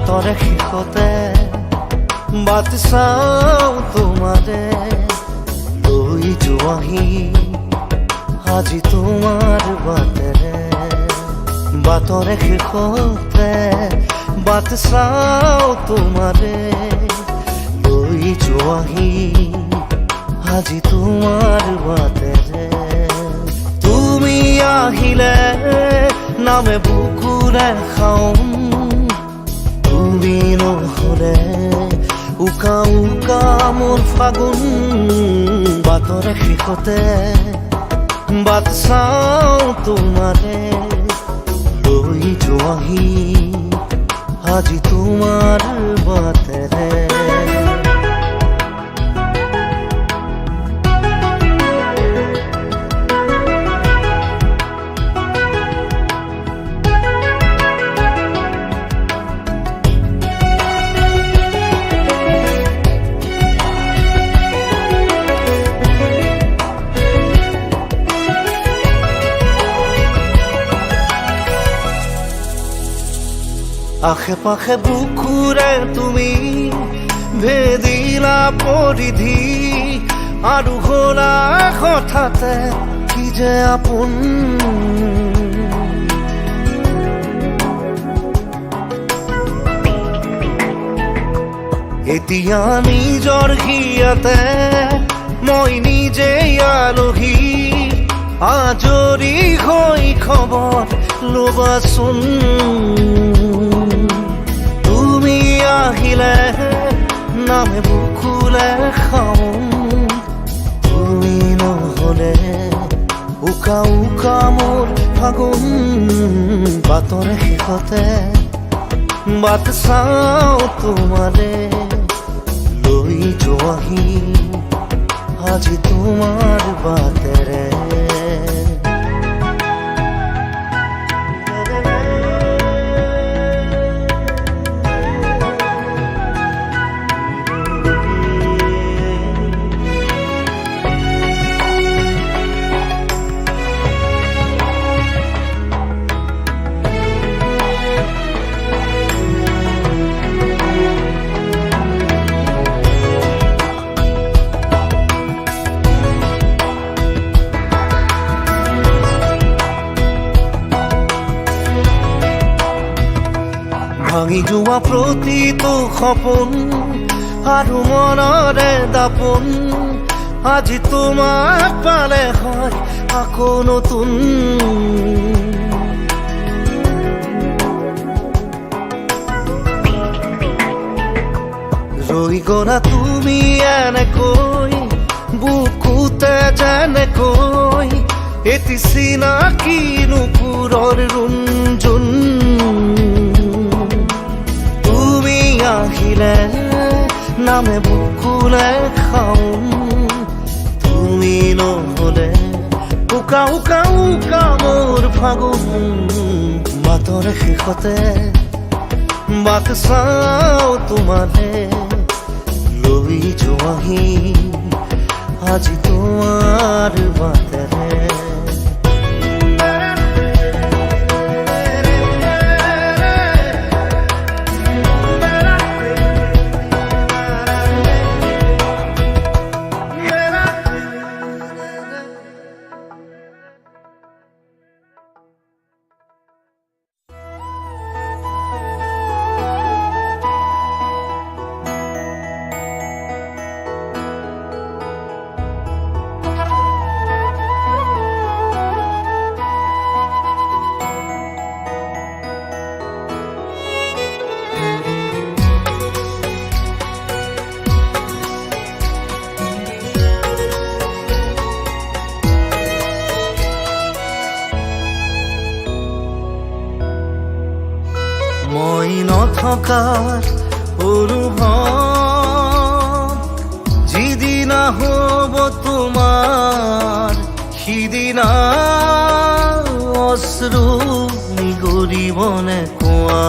বাটৰে শেষতে বাট চাওঁ তোমাৰে লৈ যোৱাহি আজি তোমাৰ বাটেৰে বাটৰে শেষতে বাট চাওঁ তোমাৰে লৈ যোৱাহি আজি তোমাৰ বাটেৰে তুমি আহিলে নামে বুকুৰে খাওঁ তুমি নহ'লে উকা উকা মোৰ ফাগুন বাটৰে শেষতে বাট চাওঁ তোমাৰে লৈ যোৱাহি আজি তোমাৰ বাটেৰে আশে পাশে বুকুৰে তুমি ভেদিলা পৰিধি আৰু হ'লা হঠাতে কি যে আপোন এতিয়া নিজৰ হিয়াতে মই নিজে আলহী আজৰি হৈ খবৰ ল'বাচোন তুমি আহিলে নামে বুকুলে খাওঁ তুমি নহ'লে উকা উকা মোৰ ফাগুন বাটৰে শেষতে বাট চাওঁ তোমাৰে লৈ যোৱাহি আজি তোমাৰ বাটেৰে ভাঙি যোৱা প্ৰতিটো সপোন আৰু মনৰে দাপোন আজি তোমাক পালে হয় আকৌ নতুন ৰৈ গ'লা তুমি এনেকৈ বুকুতে যেনেকৈ এটি চিনাকি নুপুৰৰ ৰুণজুন আহিলে নামে বুকুলে খাওঁ তুমি নহ'লে উকা উকা উকা মোৰ ফাগুন বাটৰে শেষতে বাট চাওঁ তোমাৰে লৈ যোৱাহি আজি তোমাৰ বাটেৰে মই নথকাৰ অনুভৱ যিদিনা হ'ব তোমাৰ সিদিনা অশ্ৰু নিগৰিবনে কোৱা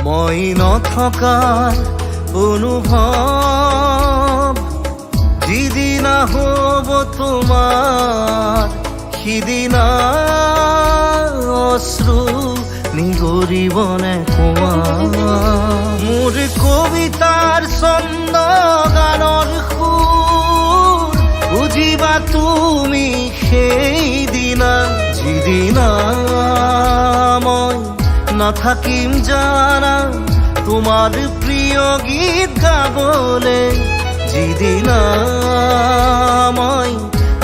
মই নথকাৰ অনুভৱ যিদিনা হ'ব তোমাৰ সিদিনা নিগৰিবনে কোৱা মোৰ কবিতাৰ ছন্দ গানৰ সুৰ বুজিবা তুমি সেইদিনা যিদিনা মই নাথাকিম জানা তোমাৰ প্ৰিয় গীত গাবলে যিদিনা মই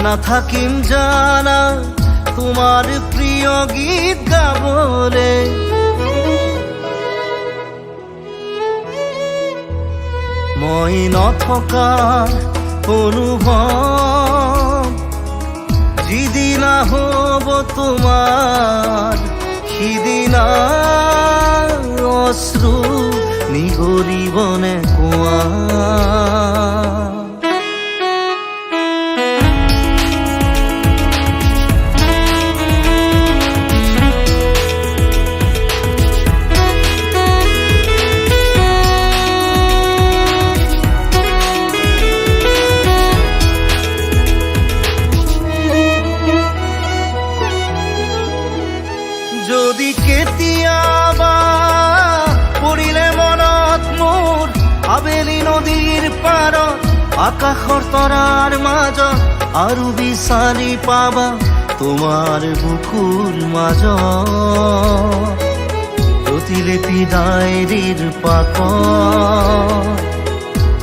নাথাকিম জানা তোমাৰ প্ৰিয় গীত গাবলে মই নথকা অনুভৱ যিদিনা হ'ব তোমাৰ সিদিনা অশ্ৰু নিগৰিবনে কোৱা যদি কেতিয়াবা পৰিলে মনত মোৰ আবেলি নদীৰ পাৰত আকাশৰ তৰাৰ মাজত আৰু বিচাৰি পাবা তোমাৰ বুকুৰ মাজত প্ৰতিলিপি ডায়েৰীৰ পাকত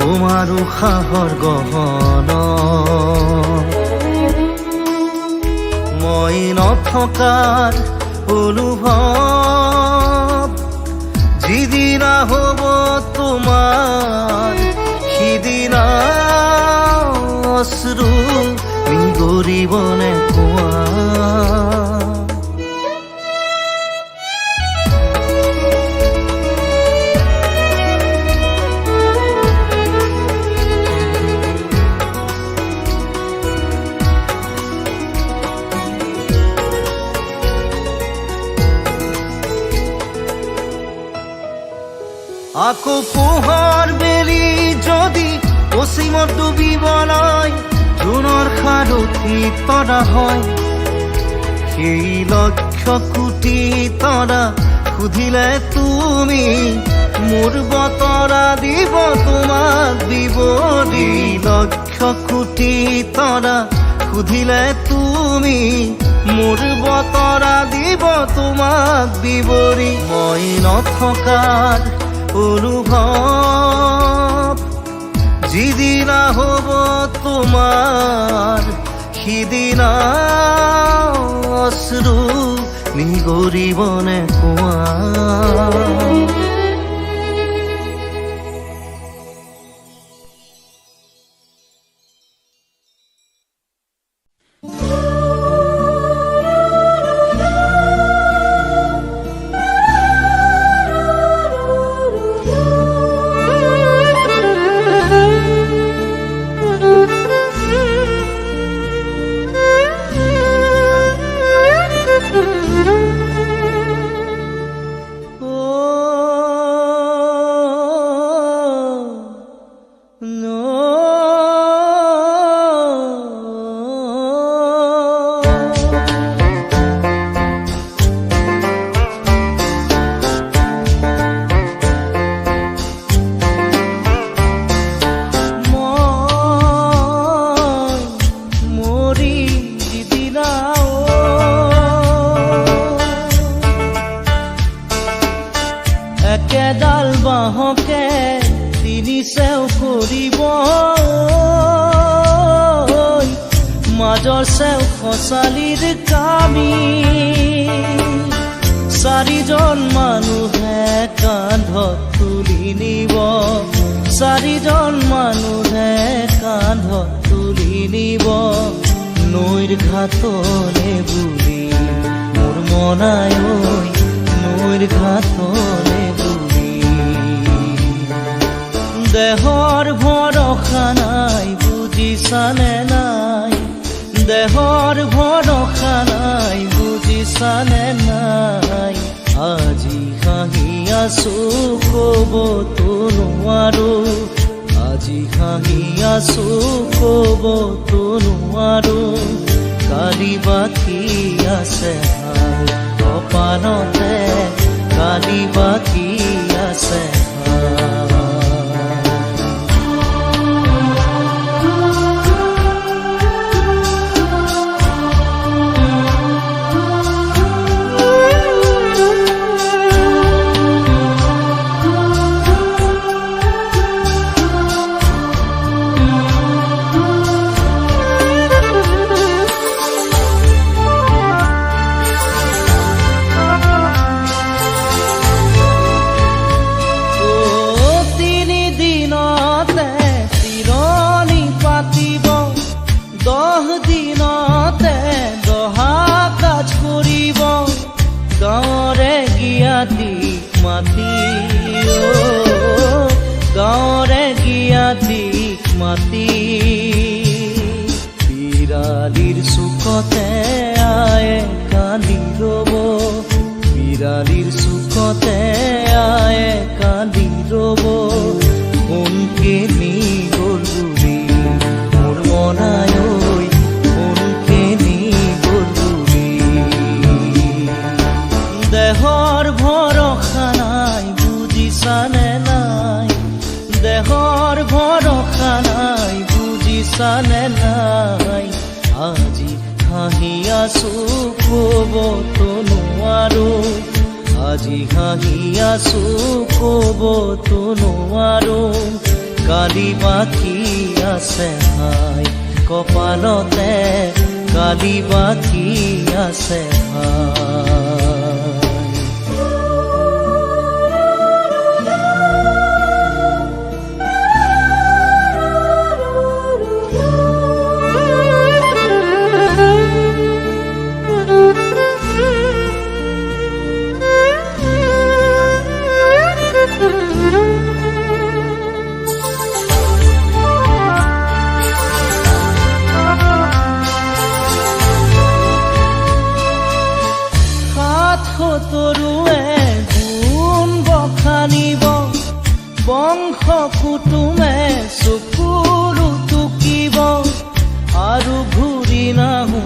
তোমাৰ উশাহৰ গহনা মই নথকাৰ অনুভৱ যিদিনা হ'ব তোমাৰ সিদিনা অশ্ৰু নিগৰিবনে কোৱা আকৌ পোহৰ বেলি যদি পশ্চিমত ডুবিবলৈ জোনৰ সাৰথি তৰা হয় সেই লক্ষ কোটি তৰা সুধিলে তুমি মোৰ বতৰা দিব তোমাক বিৱৰি লক্ষ কোটি তৰা সুধিলে তুমি মোৰ বতৰা দিব তোমাক বিৱৰি মই নথকাৰ অনুভৱ যিদিনা হ'ব তোমাৰ সিদিনা অশ্ৰু নিগৰিবনে কোৱা একেডাল বাঁহকে তিনি চেও কৰিব মাজৰ চেও খচালিৰ কামি চাৰিজন মানুহে কান্ধত তুলি নিব চাৰিজন মানুহে কান্ধত তুলি নিব নৈৰ ঘাটলে বুলি মোৰ মনাই নৈৰ ঘাটলে দেহৰ ভৰসা নাই বুজিছানে নাই দেহৰ ভৰসা নাই বুজিছানে নাই আজি হাঁহি আছো ক'বতো নোৱাৰো আজি হাঁহি আছো ক'বতো নোৱাৰো কালি বাকী আছে কপালতে মাতি গাঁৱৰে গিয়াতিক মাতি বিৰালিৰ চুকতে আয়ে কান্দি ৰ'ব বিৰালিৰ চুকতে আয়ে কান্দি ৰ'ব কোনকে নি গ'ল বুলি মোৰ মনাই ঐ কোনকে নি গ'ল বুলি দেহৰ ভৰসা নাই বুজিছানে নাই দেহৰ ভৰসা নাই বুজিছানে নাই আজি হাঁহি আছো ক'বতো নোৱাৰো আজি হাঁহি আছো ক'বতো নোৱাৰো কালি বাকী আছে হাই কপালতে কালি বাকী আছে হাই তৰুৱে গুণ বখানিব বংশ কুটুমে চকুৰু টুকিব আৰু ঘূৰি নাহো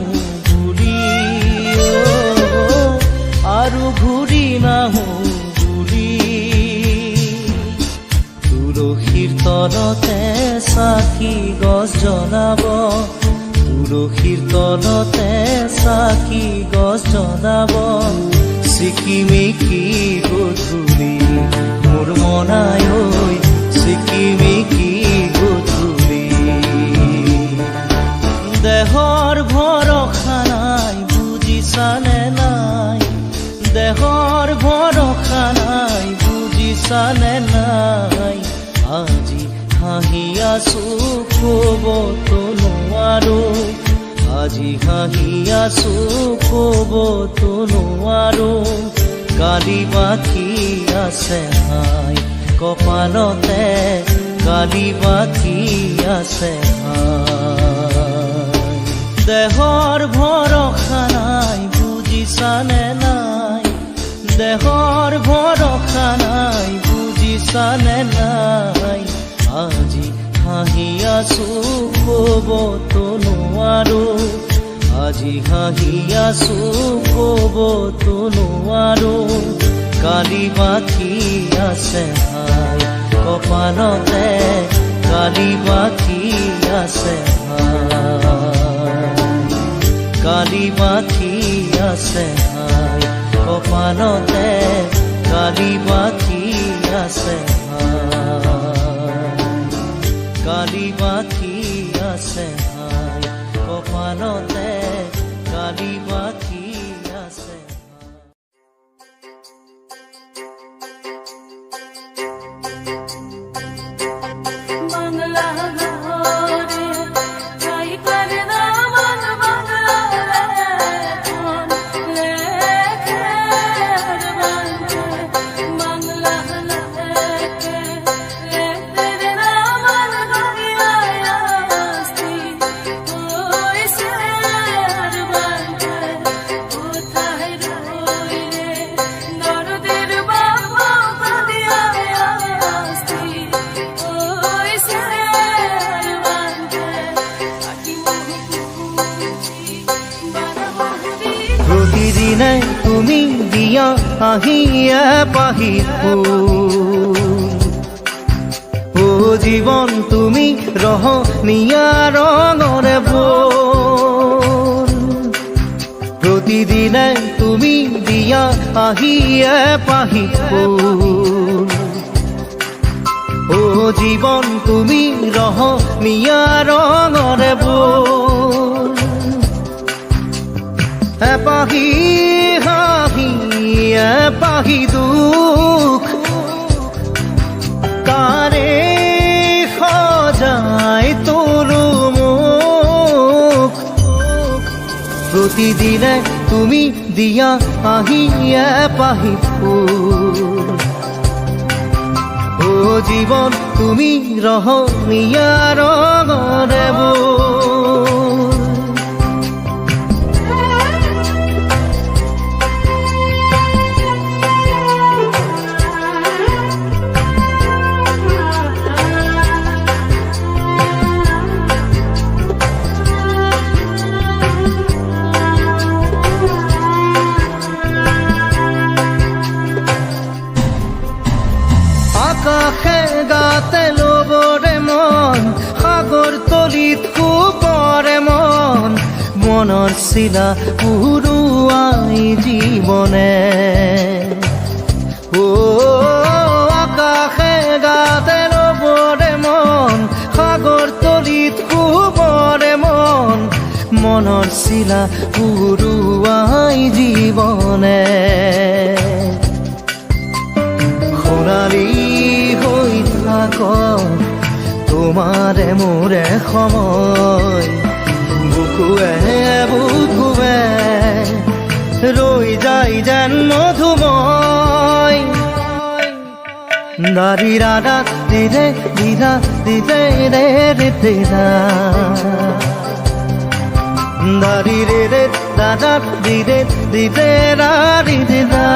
বুলি আৰু ঘূৰি নাহো বুলি তুলসীৰ তলতে চাকি গছ জ্বলাব তুলসীৰ তলতে চাকি গছ জ্বলাব চিকিমিকি গধূলি মোৰ মনাই ঐ চিকিমিকি গধূলি দেহৰ ভৰসা নাই বুজিছানে নাই দেহৰ ভৰসা নাই বুজিছানে নাই আজি হাঁহি আছো ক'বতো নোৱাৰো আজি হাঁহি আছো ক'বতো নোৱাৰো কালি বাকী আছে হাই কপালতে কালি বাকী আছে হাই দেহৰ ভৰসা নাই বুজিছানে নাই দেহৰ ভৰসা নাই বুজিছানে নাই আজি হাঁহি আছো ক'বতো নোৱাৰো আজি হাঁহি আছো ক'বতো নোৱাৰো কালি বাকী আছে হাই কপালতে কালি বাকী আছে হাই কালি বাকী আছে হাই কপালতে কালি বাকী আছে হাই কালি বাকী আছে হাই কপালতে কালি বাকী আছে বাংলা ঘরে ঠাই করে না মন বাংলা লেখন লেখের বাংলা বাংলা লেখে লেখের না মন গড়িয়ায় আসতি ওই সের বাংলা কোথায় রইলে দরদের বাবা কাঁদিয়ায় আসতি ওই সের বাংলা আকি মনে কুচি বারবারি প্ৰতিদিনে তুমি দিয়া আহিয়ে পাহি ফুল ও জীৱন তুমি ৰহনীয়া ৰঙৰে বল প্ৰতিদিনে তুমি দিয়া আহিয়ে পাহি ফুল ও জীৱন তুমি ৰহনীয়া ৰঙৰে বল এপাহি হাঁহি এপাহি দুখ তাৰে সজাই তোলো মোক প্ৰতিদিনে তুমি দিয়া আহি এপাহি ফুল জীৱন তুমি ৰহণীয়া ৰঙৰে বৈ। আকাশে গাতে ল'বৰে মন, সাগৰ তলিত শুবৰে মন, মনৰ চিলা উৰুৱাই জীৱনে। অ আকাশে গাতে ল'বৰে মন, সাগৰ তলিত শুবৰে মন, মনৰ চিলা উৰুৱাই জীৱনে। সোণালী হৈ থাক তোমাৰে মোৰে সময়, বুকুৱে বুকুৱে ৰৈ যায় যেন মধুময়। দাৰি ৰাধা দিদে দিদা দিদে ৰে ৰে দিদা, দাৰি ৰে ৰে দাদা দিদে দিদে ৰাৰি দিদা।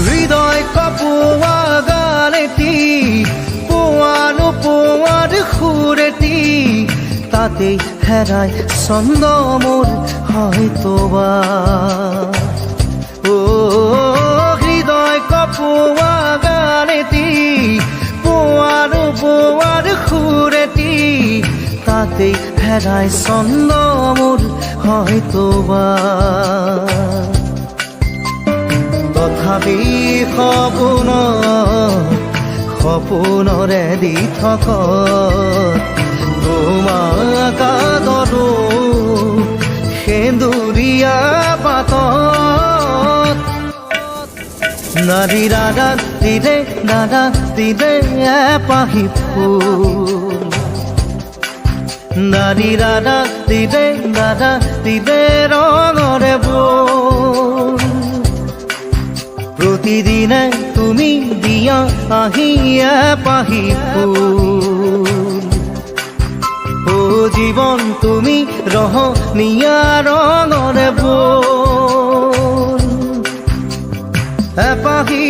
হৃদয় কপোৱা গানেটি পোৱানো পোৱাৰ সুৰেটি, তাতেই হেৰাই ছন্দ মোৰ হয়তোবা। অ হৃদয় কপোৱা গানেটি পোৱানো পোৱাৰ সুৰেটি, তাতেই হেৰাই ছন্দ মোৰ হয়তোবা। তথাপি সপোন সপোনৰে দি থক তোমাক আদৰো সেন্দুৰীয়া পাতত। নাৰী দাদা দিদে দাদা দিদে এপাহি ফুল, নাৰী দাদা দিদে দাদা দিদে ৰঙৰে বৈ। প্ৰতিদিনে তুমি দিয়া আহি এপাহি ফুল, অ জীৱন তুমি ৰহণীয়া ৰঙৰে বৈ। এপাহি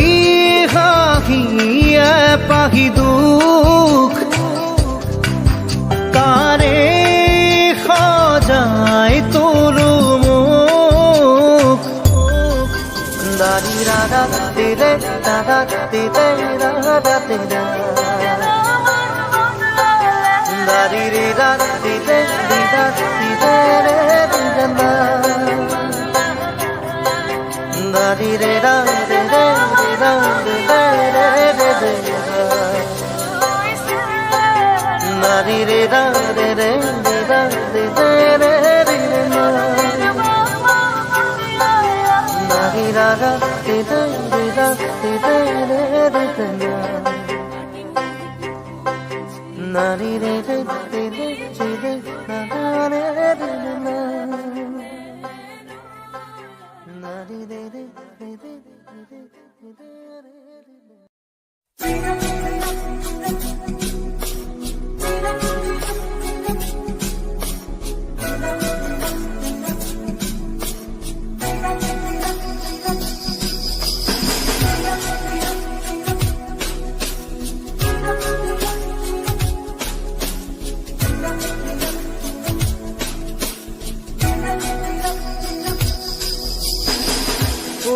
হাঁহি এপাহি দুখ, তাৰে সজাই তোলো মোক। দাৰি ৰাধা দিদে দাদা দিদে ৰাধা দিদা, দাৰি ৰে ৰাধা দিদে দিদা দিদে ৰে দিদা, দারি রে রা রে রে রা রে রে রে রে, দারি রে রা রে রে রা রে রে রে রে, দারি রা রা রে রে রা রে রে রে রে, দারি রে রে রে রে রে রা রে রে রে, দারি রে রে রে রে রে রে রে।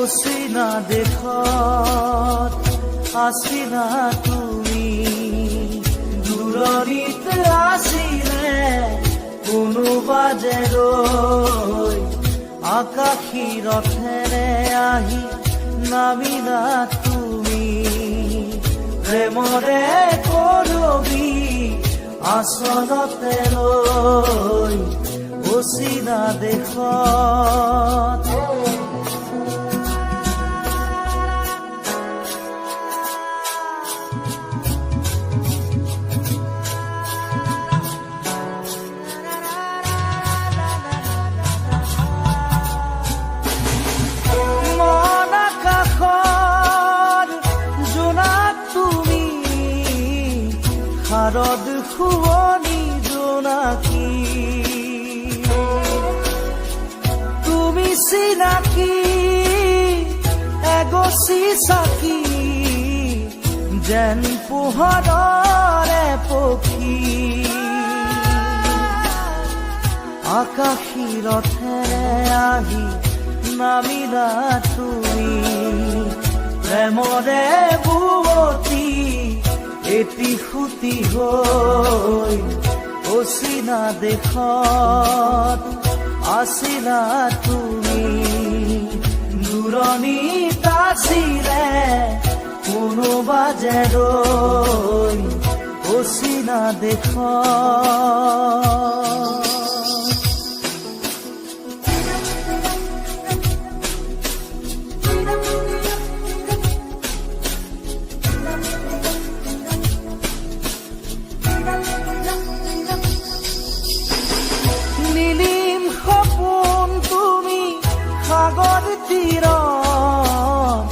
অচিনা দেশত আছিলা তুমি, দূৰ দূৰণিত আছিলে কোনোবা যে ৰৈ আকাশী ৰথেৰে আহি নামিলা তুমি প্ৰেমৰে কৰবি আচলতে লৈ অচিনা দেশত মন আকাশৰ জোনাক তুমি শাৰদ শুৱনি জোনাকী তুমি চিনাকি এগছি চাকি যেন পোহৰৰে পক্ষী আকাশী ৰথেৰে আহি নামিলা তুমি প্ৰেমৰে বুৱতী এটি সুতি হৈ অচিনা দেশত আছিলা তুমি দূৰণিত আছিলে কোনোবা যে ৰৈ অচিনা দেশত নীলিম সপোন তুমি সাগৰ তীৰত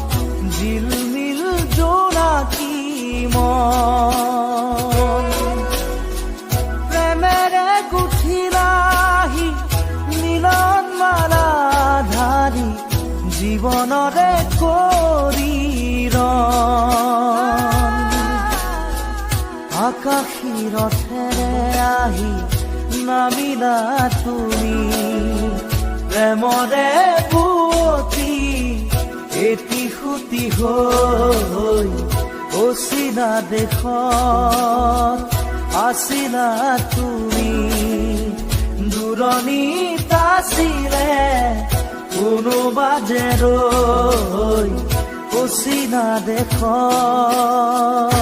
জিলমিল জোনাকী মন প্ৰেমেৰে গুঠিলাহি মিলন মালা ধাৰি জীৱনৰে কৰি আকাশী ৰথেৰে আহি নামিলা তুমি প্ৰেমৰে বুৱতী এটি সুতি হৈ অচিনা দেশত আছিলা তুমি দূৰণিত আছিলে কোনোবা যে ৰৈ অচিনা দেশত